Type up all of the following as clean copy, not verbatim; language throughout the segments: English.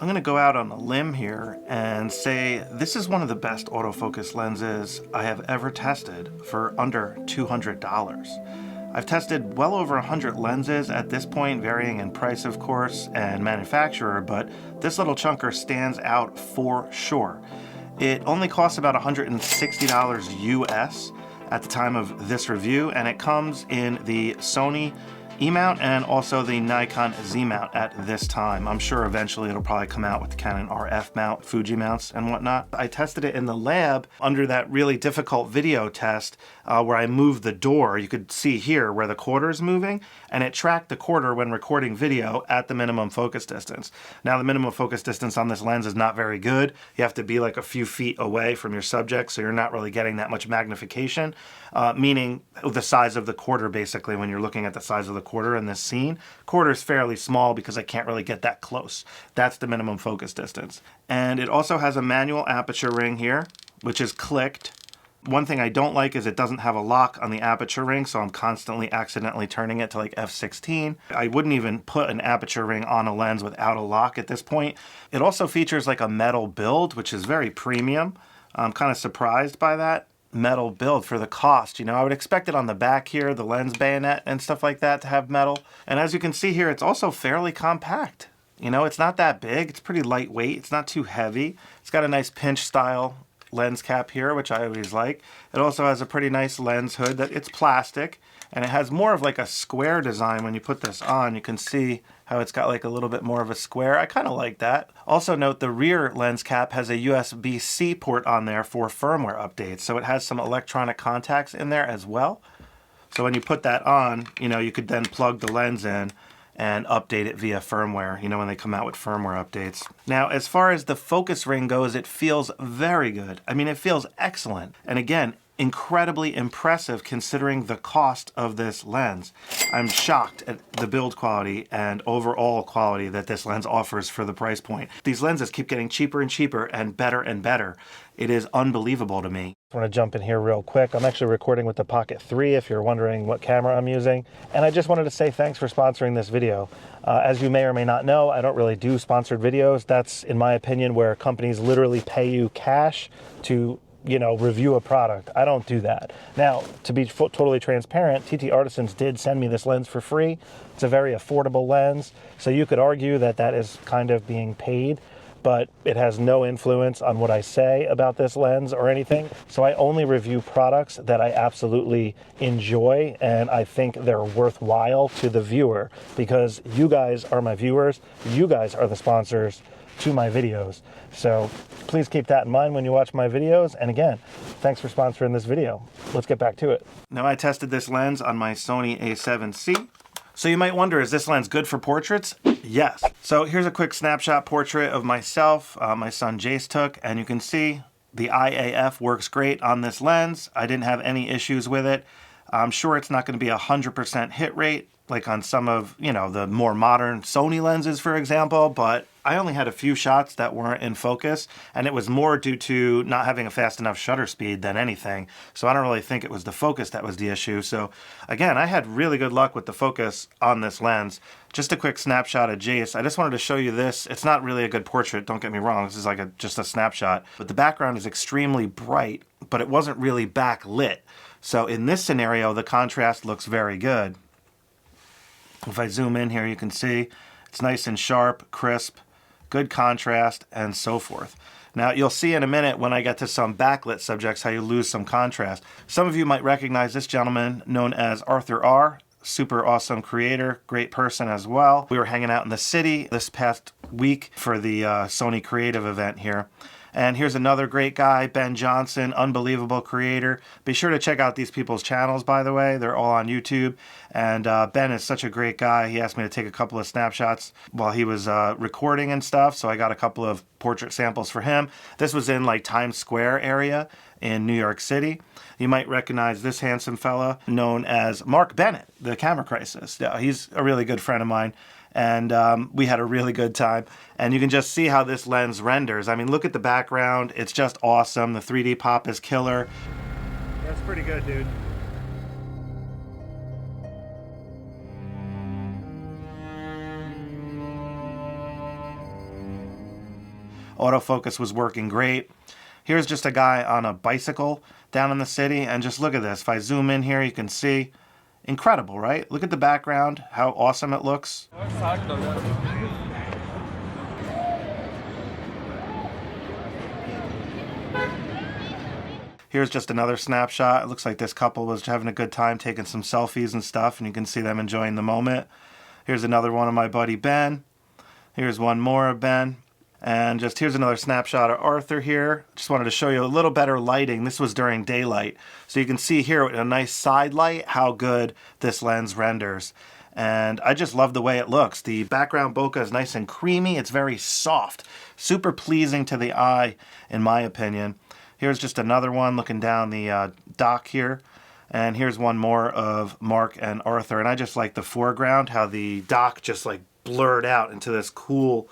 I'm going to go out on a limb here and say this is one of the best autofocus lenses I have ever tested for under $200. I've tested well over 100 lenses at this point, varying in price of course and manufacturer, but this little chunker stands out for sure. It only costs about $160 US at the time of this review, and it comes in the Sony E-mount and also the Nikon Z-mount at this time. I'm sure eventually it'll probably come out with the Canon RF mount, Fuji mounts and whatnot. I tested it in the lab under that really difficult video test where I moved the door. You could see here where the quarter is moving, and it tracked the quarter when recording video at the minimum focus distance. Now the minimum focus distance on this lens is not very good. You have to be like a few feet away from your subject, so you're not really getting that much magnification, meaning the size of the quarter basically when you're looking at the size of the quarter in this scene. Quarter is fairly small because I can't really get that close. That's the minimum focus distance. And it also has a manual aperture ring here, which is clicked. One thing I don't like is it doesn't have a lock on the aperture ring, so I'm constantly accidentally turning it to like F16. I wouldn't even put an aperture ring on a lens without a lock at this point. It also features like a metal build, which is very premium. I'm kind of surprised by that metal build for the cost. You know, I would expect it on the back here, the lens bayonet and stuff like that, to have metal. And as you can see here, it's also fairly compact. You know, it's not that big. It's pretty lightweight. It's not too heavy. It's got a nice pinch style lens cap here, which I always like. It also has a pretty nice lens hood that it's plastic, and it has more of like a square design. When you put this on, you can see how it's got like a little bit more of a square. I kind of like that. Also note the rear lens cap has a USB-C port on there for firmware updates. So it has some electronic contacts in there as well. So when you put that on, you know, you could then plug the lens in and update it via firmware, you know, when they come out with firmware updates. Now, as far as the focus ring goes, it feels very good. I mean, it feels excellent. And again, incredibly impressive considering the cost of this lens. I'm shocked at the build quality and overall quality that this lens offers for the price point. These lenses keep getting cheaper and cheaper and better and better. It is unbelievable to me. I want to jump in here real quick. I'm actually recording with the Pocket 3 if you're wondering what camera I'm using. And I just wanted to say thanks for sponsoring this video. As you may or may not know, I don't really do sponsored videos. That's, in my opinion, where companies literally pay you cash to, you know, review a product. I don't do that. Now, to be totally transparent, TTArtisans did send me this lens for free. It's a very affordable lens, so you could argue that that is kind of being paid, but it has no influence on what I say about this lens or anything. So I only review products that I absolutely enjoy and I think they're worthwhile to the viewer, because you guys are my viewers, you guys are the sponsors to my videos. So please keep that in mind when you watch my videos. And again, thanks for sponsoring this video. Let's get back to it. Now, I tested this lens on my Sony A7C. So you might wonder, is this lens good for portraits? Yes. So here's a quick snapshot portrait of myself, my son Jace took, and you can see the IAF works great on this lens. I didn't have any issues with it. I'm sure it's not going to be 100% hit rate like on some of, you know, the more modern Sony lenses, for example, but I only had a few shots that weren't in focus, and it was more due to not having a fast enough shutter speed than anything. So I don't really think it was the focus that was the issue. So again, I had really good luck with the focus on this lens. Just a quick snapshot of Jace. I just wanted to show you this. It's not really a good portrait, don't get me wrong. This is like just a snapshot, but the background is extremely bright, but it wasn't really backlit. So in this scenario, the contrast looks very good. If I zoom in here, you can see it's nice and sharp, crisp, good contrast, and so forth. Now, you'll see in a minute when I get to some backlit subjects how you lose some contrast. Some of you might recognize this gentleman known as Arthur R. Super awesome creator, great person as well. We were hanging out in the city this past week for the Sony Creative event here. And here's another great guy, Ben Johnson, unbelievable creator. Be sure to check out these people's channels, by the way. They're all on YouTube. And Ben is such a great guy. He asked me to take a couple of snapshots while he was recording and stuff. So I got a couple of portrait samples for him. This was in like Times Square area in New York City. You might recognize this handsome fella known as Mark Bennett, the Camera Crisis. Yeah, he's a really good friend of mine. And we had a really good time. And you can just see how this lens renders. I mean, look at the background. It's just awesome. The 3D pop is killer. That's pretty good, dude. Autofocus was working great. Here's just a guy on a bicycle down in the city, and just look at this. If I zoom in here, you can see, incredible, right? Look at the background, how awesome it looks. Here's just another snapshot. It looks like this couple was having a good time taking some selfies and stuff, and you can see them enjoying the moment. Here's another one of my buddy Ben. Here's one more of Ben. And just here's another snapshot of Arthur here. Just wanted to show you a little better lighting. This was during daylight. So you can see here with a nice side light how good this lens renders. And I just love the way it looks. The background bokeh is nice and creamy. It's very soft, super pleasing to the eye, in my opinion. Here's just another one looking down the dock here. And here's one more of Mark and Arthur. And I just like the foreground, how the dock just like blurred out into this cool,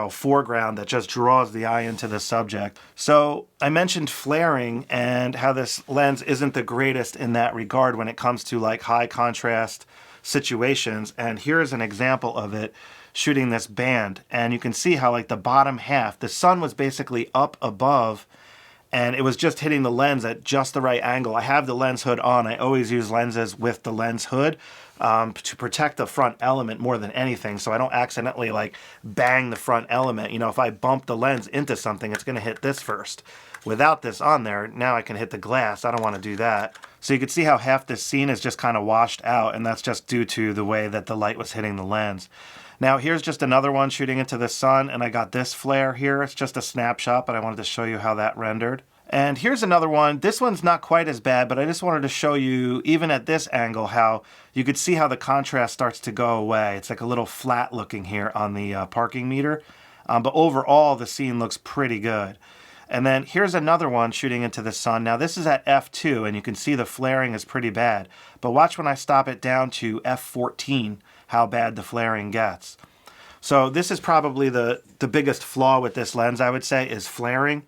foreground that just draws the eye into the subject. So I mentioned flaring and how this lens isn't the greatest in that regard when it comes to like high contrast situations. And here's an example of it shooting this band. And you can see how like the bottom half, the sun was basically up above, and it was just hitting the lens at just the right angle. I have the lens hood on. I always use lenses with the lens hood to protect the front element more than anything, so I don't accidentally like bang the front element. If I bump the lens into something, it's going to hit this first. Without this on there, now I can hit the glass. I don't want to do that. So you can see how half this scene is just kind of washed out, and that's just due to the way that the light was hitting the lens. Now here's just another one shooting into the sun, and I got this flare here. It's just a snapshot, but I wanted to show you how that rendered. And here's another one. This one's not quite as bad, but I just wanted to show you, even at this angle, how you could see how the contrast starts to go away. It's like a little flat looking here on the parking meter. But overall, the scene looks pretty good. And then here's another one shooting into the sun. Now this is at f2, and you can see the flaring is pretty bad. But watch when I stop it down to f14, how bad the flaring gets. So this is probably the biggest flaw with this lens, I would say, is flaring.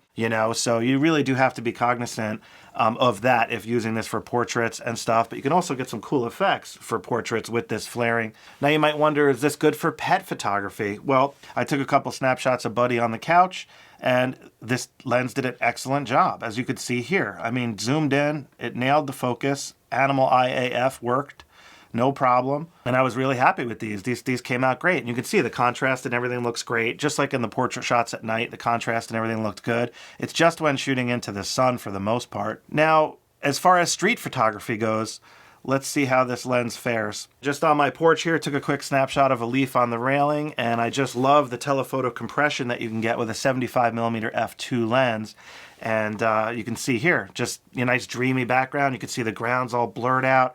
So you really do have to be cognizant of that if using this for portraits and stuff. But you can also get some cool effects for portraits with this flaring. Now you might wonder, is this good for pet photography? Well, I took a couple snapshots of Buddy on the couch, and this lens did an excellent job, as you could see here. I mean, zoomed in, it nailed the focus. Animal Eye AF worked. No problem. And I was really happy with these. These came out great. And you can see the contrast and everything looks great. Just like in the portrait shots at night, the contrast and everything looked good. It's just when shooting into the sun for the most part. Now, as far as street photography goes, let's see how this lens fares. Just on my porch here, took a quick snapshot of a leaf on the railing, and I just love the telephoto compression that you can get with a 75mm f2 lens. And you can see here, just a nice dreamy background. You can see the ground's all blurred out.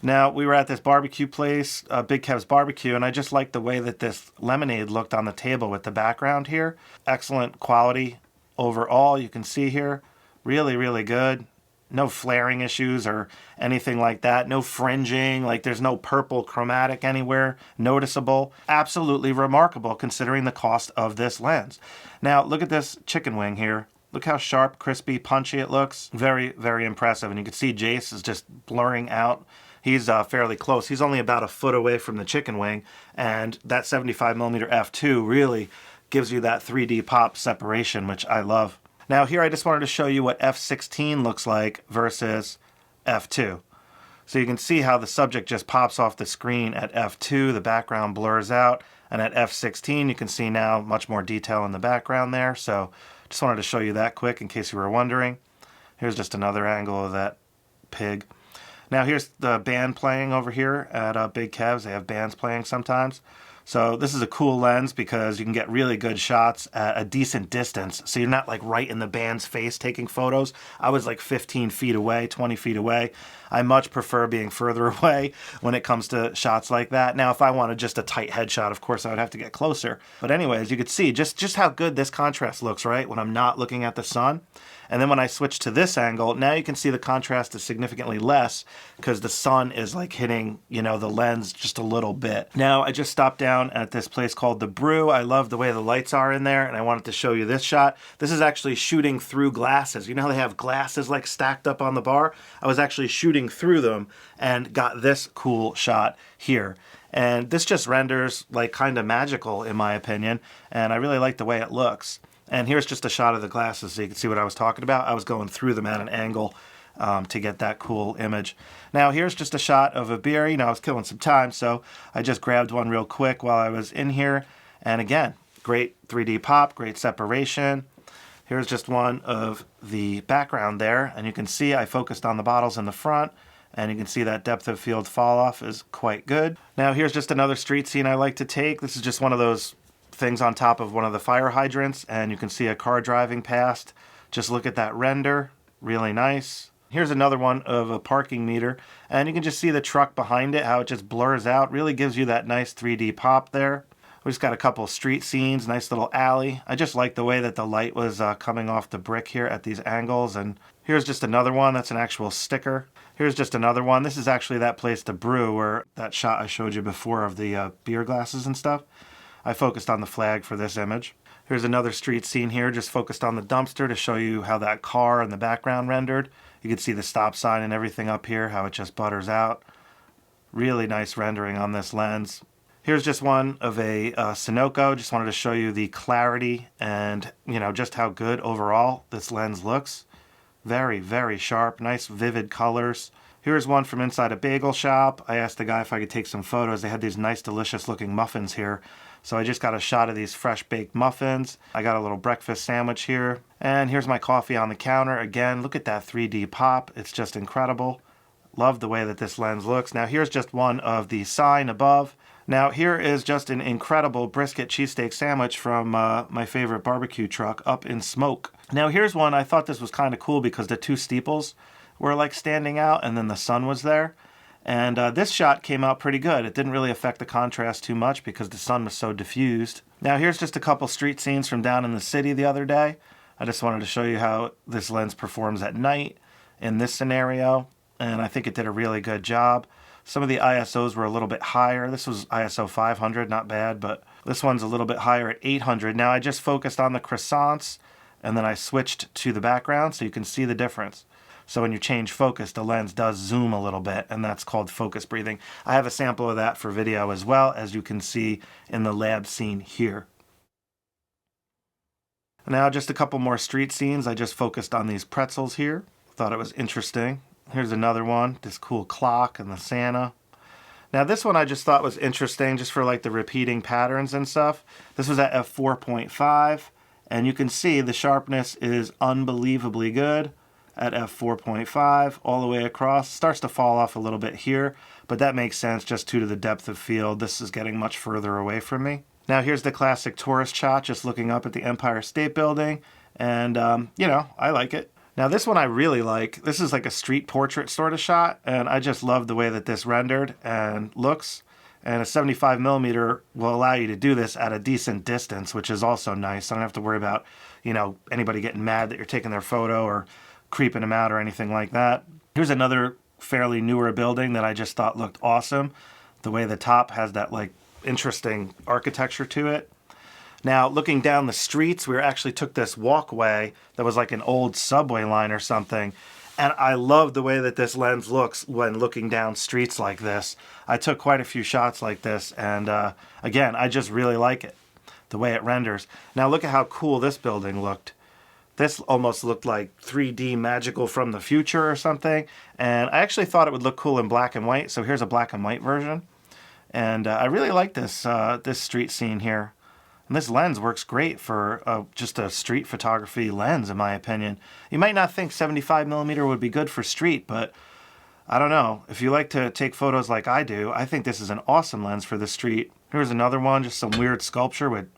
Now, we were at this barbecue place, Big Kev's Barbecue, and I just liked the way that this lemonade looked on the table with the background here. Excellent quality overall, you can see here. Really, really good. No flaring issues or anything like that. No fringing, like there's no purple chromatic anywhere noticeable. Absolutely remarkable considering the cost of this lens. Now, look at this chicken wing here. Look how sharp, crispy, punchy it looks. Very, very impressive. And you can see Jace is just blurring out. He's fairly close. He's only about a foot away from the chicken wing, and that 75mm f2 really gives you that 3D pop separation, which I love. Now here I just wanted to show you what f16 looks like versus f2. So you can see how the subject just pops off the screen at f2, the background blurs out, and at f16 you can see now much more detail in the background there. So just wanted to show you that quick in case you were wondering. Here's just another angle of that pig. Now here's the band playing over here at Big Kev's. They have bands playing sometimes. So this is a cool lens because you can get really good shots at a decent distance. So you're not like right in the band's face taking photos. I was like 15 feet away, 20 feet away. I much prefer being further away when it comes to shots like that. Now, if I wanted just a tight headshot, of course, I would have to get closer. But anyways, you could see just how good this contrast looks, right? When I'm not looking at the sun. And then when I switch to this angle, now you can see the contrast is significantly less because the sun is like hitting, the lens just a little bit. Now, I just stopped down at this place called The Brew. I love the way the lights are in there, and I wanted to show you this shot. This is actually shooting through glasses. You know how they have glasses like stacked up on the bar? I was actually shooting through them and got this cool shot here. And this just renders like kind of magical in my opinion, and I really like the way it looks. And here's just a shot of the glasses so you can see what I was talking about. I was going through them at an angle to get that cool image. Now here's just a shot of a beer. You know, I was killing some time, so I just grabbed one real quick while I was in here. And again, great 3D pop, great separation. Here's just one of the background there, and you can see I focused on the bottles in the front, and you can see that depth of field fall off is quite good. Now here's just another street scene I like to take. This is just one of those things on top of one of the fire hydrants, and you can see a car driving past. Just look at that render, really nice. Here's another one of a parking meter, and you can just see the truck behind it, how it just blurs out, really gives you that nice 3D pop there. We just got a couple street scenes, nice little alley. I just like the way that the light was coming off the brick here at these angles. And here's just another one. That's an actual sticker. Here's just another one. This is actually that place to brew, where that shot I showed you before of the beer glasses and stuff. I focused on the flag for this image. Here's another street scene here, just focused on the dumpster to show you how that car in the background rendered. You can see the stop sign and everything up here, how it just butters out. Really nice rendering on this lens. Here's just one of a Sunoco. Just wanted to show you the clarity and, you know, just how good overall this lens looks. Very, very sharp, nice vivid colors. Here's one from inside a bagel shop. I asked the guy if I could take some photos. They had these nice, delicious looking muffins here. So I just got a shot of these fresh baked muffins. I got a little breakfast sandwich here. And here's my coffee on the counter. Again, look at that 3D pop. It's just incredible. Love the way that this lens looks. Now here's just one of the sign above. Now here is just an incredible brisket cheesesteak sandwich from my favorite barbecue truck, Up in Smoke. Now here's one, I thought this was kind of cool because the two steeples were like standing out and then the sun was there. And this shot came out pretty good. It didn't really affect the contrast too much because the sun was so diffused. Now here's just a couple street scenes from down in the city the other day. I just wanted to show you how this lens performs at night in this scenario. And I think it did a really good job. Some of the ISOs were a little bit higher. This was ISO 500, not bad, but this one's a little bit higher at 800. Now I just focused on the croissants and then I switched to the background so you can see the difference. So when you change focus, the lens does zoom a little bit, and that's called focus breathing. I have a sample of that for video as well, as you can see in the lab scene here. Now just a couple more street scenes. I just focused on these pretzels here. Thought it was interesting. Here's another one, this cool clock and the Santa. Now this one I just thought was interesting just for like the repeating patterns and stuff. This was at f4.5 and you can see the sharpness is unbelievably good at f4.5 all the way across. Starts to fall off a little bit here, but that makes sense just due to the depth of field. This is getting much further away from me. Now here's the classic tourist shot just looking up at the Empire State Building and you know, I like it. Now this one I really like. This is like a street portrait sort of shot, and I just love the way that this rendered and looks. And a 75mm will allow you to do this at a decent distance, which is also nice. I don't have to worry about, you know, anybody getting mad that you're taking their photo or creeping them out or anything like that. Here's another fairly newer building that I just thought looked awesome. The way the top has that like interesting architecture to it. Now, looking down the streets, we actually took this walkway that was like an old subway line or something. And I love the way that this lens looks when looking down streets like this. I took quite a few shots like this. And again, I just really like it, the way it renders. Now, look at how cool this building looked. This almost looked like 3D magical from the future or something. And I actually thought it would look cool in black and white. So here's a black and white version. And I really like this, this street scene here. And this lens works great for just a street photography lens, in my opinion. You might not think 75mm would be good for street, but I don't know. If you like to take photos like I do, I think this is an awesome lens for the street. Here's another one, just some weird sculpture with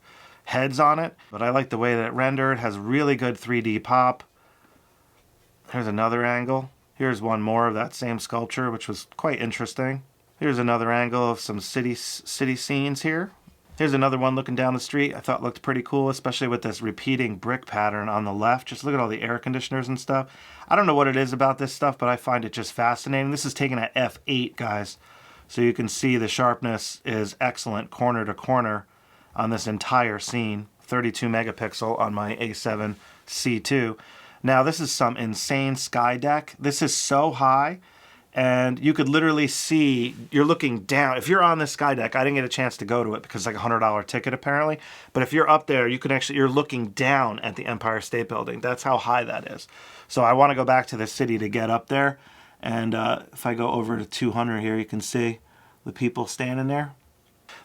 heads on it. But I like the way that it rendered. It has really good 3D pop. Here's another angle. Here's one more of that same sculpture, which was quite interesting. Here's another angle of some city scenes here. Here's another one looking down the street I thought looked pretty cool, especially with this repeating brick pattern on the left. Just look at all the air conditioners and stuff. I don't know what it is about this stuff, but I find it just fascinating. This is taken at f8, guys. So you can see the sharpness is excellent corner to corner on this entire scene. 32 megapixel on my A7C II. Now this is some insane sky deck. This is so high. and you could literally see, you're looking down. If you're on this sky deck, I didn't get a chance to go to it because it's like a $100 ticket apparently, but if you're up there, you can actually, you're looking down at the Empire State Building. That's how high that is. So I want to go back to the city to get up there, and if I go over to 200 here, you can see the people standing there.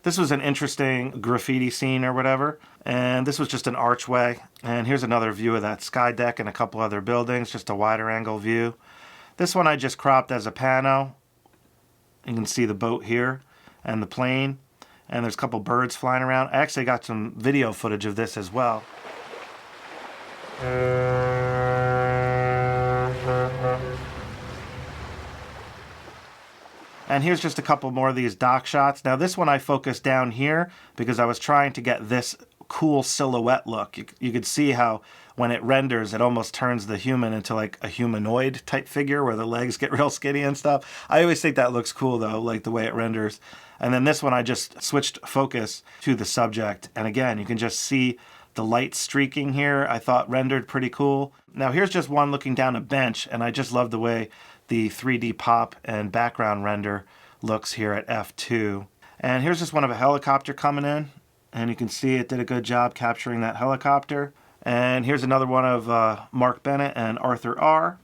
This was an interesting graffiti scene or whatever, and this was just an archway, and here's another view of that sky deck and a couple other buildings, just a wider angle view. This one I just cropped as a pano. You can see the boat here and the plane, and there's a couple birds flying around. I actually got some video footage of this as well. And here's just a couple more of these dock shots. Now this one I focused down here because I was trying to get this cool silhouette look. You could see how when it renders, it almost turns the human into like a humanoid type figure where the legs get real skinny and stuff. I always think that looks cool though, like the way it renders. And then this one I just switched focus to the subject. And again, you can just see the light streaking here. I thought rendered pretty cool. Now here's just one looking down a bench, and I just love the way the 3D pop and background render looks here at f2. And here's just one of a helicopter coming in, and you can see it did a good job capturing that helicopter. And here's another one of Mark Bennett and Arthur R.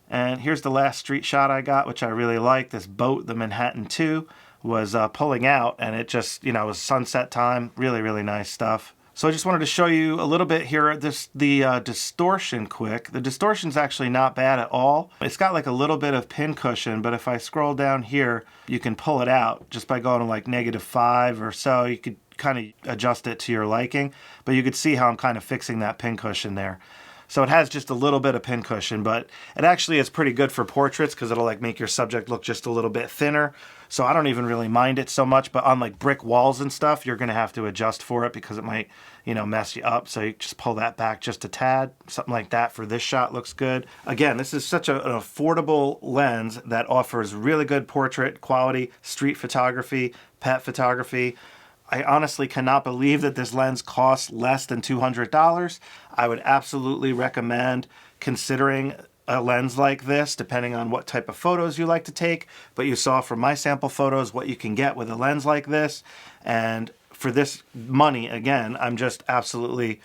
And here's the last street shot I got, which I really like. This boat, the Manhattan 2, was pulling out, and it just, you know, it was sunset time. Really, really nice stuff. So I just wanted to show you a little bit here, the distortion quick. The distortion's actually not bad at all. It's got like a little bit of pin cushion, but if I scroll down here, you can pull it out just by going to like -5 or so. You could kind of adjust it to your liking, but you could see how I'm kind of fixing that pin cushion there. So it has just a little bit of pin cushion, but it actually is pretty good for portraits because it'll like make your subject look just a little bit thinner. So I don't even really mind it so much, but on like brick walls and stuff, you're gonna have to adjust for it because it might, you know, mess you up. So you just pull that back just a tad. Something like that for this shot looks good. Again, this is such an affordable lens that offers really good portrait quality, street photography, pet photography. I honestly cannot believe that this lens costs less than $200. I would absolutely recommend considering a lens like this, depending on what type of photos you like to take. But you saw from my sample photos what you can get with a lens like this. And for this money, again, I'm just absolutely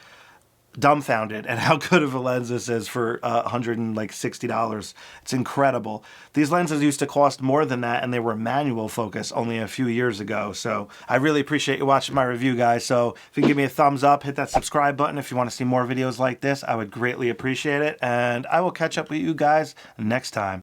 dumbfounded at how good of a lens this is for $160. It's incredible. These lenses used to cost more than that, and they were manual focus only a few years ago. So I really appreciate you watching my review, guys. So if you can give me a thumbs up, hit that subscribe button if you want to see more videos like this, I would greatly appreciate it. And I will catch up with you guys next time.